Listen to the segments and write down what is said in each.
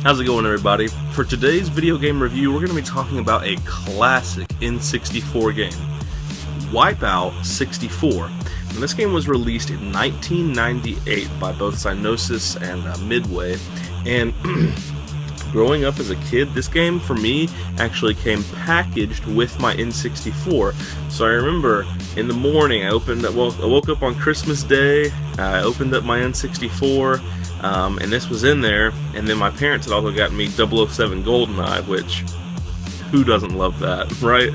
How's it going, everybody? For today's video game review, we're going to be talking about a classic N64 game, Wipeout 64. And this game was released in 1998 by both Psygnosis and Midway. And growing up as a kid, this game for me actually came packaged with my N64. So I remember in the morning I woke up on Christmas Day, I opened up my N64, and this was in there, and then my parents had also gotten me 007 GoldenEye, which, who doesn't love that, right?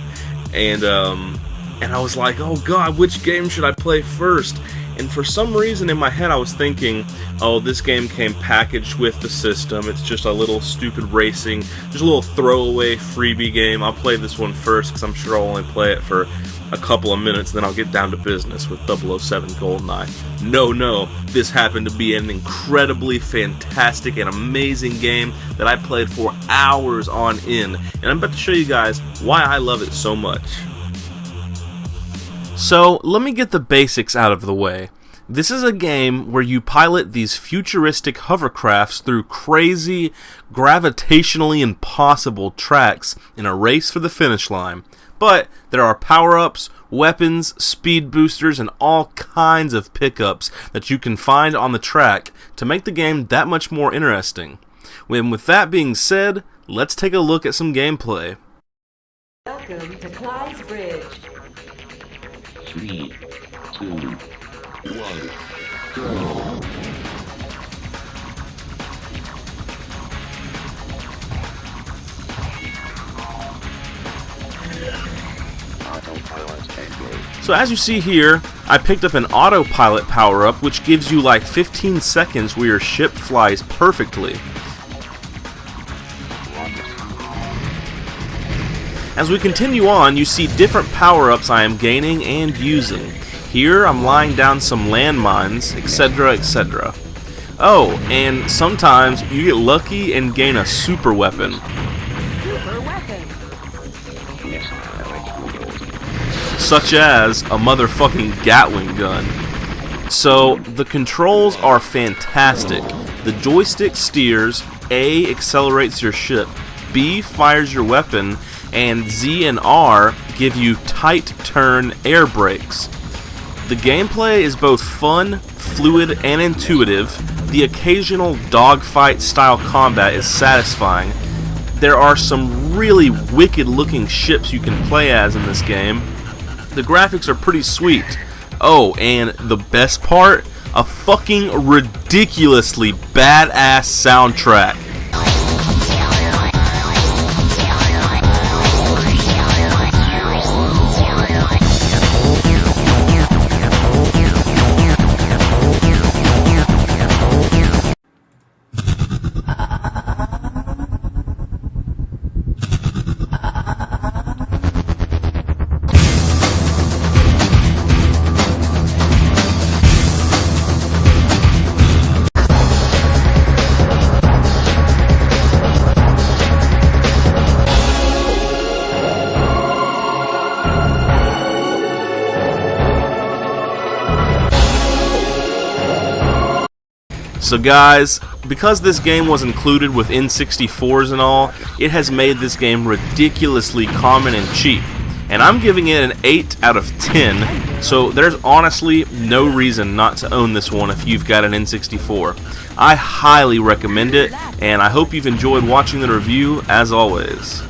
And I was like, oh god, which game should I play first? And for some reason in my head I was thinking, oh, this game came packaged with the system, it's just a little stupid racing, just a little throwaway freebie game, I'll play this one first because I'm sure I'll only play it for a couple of minutes, then I'll get down to business with 007 GoldenEye. No, this happened to be an incredibly fantastic and amazing game that I played for hours on end, and I'm about to show you guys why I love it so much. So, let me get the basics out of the way. This is a game where you pilot these futuristic hovercrafts through crazy, gravitationally impossible tracks in a race for the finish line. But there are power-ups, weapons, speed boosters, and all kinds of pickups that you can find on the track to make the game that much more interesting. And with that being said, let's take a look at some gameplay. Welcome to Clyde's Bridge. 3, 2, 1, go! So as you see here, I picked up an autopilot power-up which gives you like 15 seconds where your ship flies perfectly. As we continue on, you see different power-ups I am gaining and using. Here I'm lying down some landmines, etc, etc. Oh, and sometimes you get lucky and gain a super weapon. Such as a motherfucking Gatling gun. So, the controls are fantastic. The joystick steers, A accelerates your ship, B fires your weapon, and Z and R give you tight turn air brakes. The gameplay is both fun, fluid, and intuitive. The occasional dogfight style combat is satisfying. There are some really wicked looking ships you can play as in this game. The graphics are pretty sweet. Oh, and the best part? A fucking ridiculously badass soundtrack. So guys, because this game was included with N64s and all, it has made this game ridiculously common and cheap. And I'm giving it an 8 out of 10, so there's honestly no reason not to own this one if you've got an N64. I highly recommend it, and I hope you've enjoyed watching the review as always.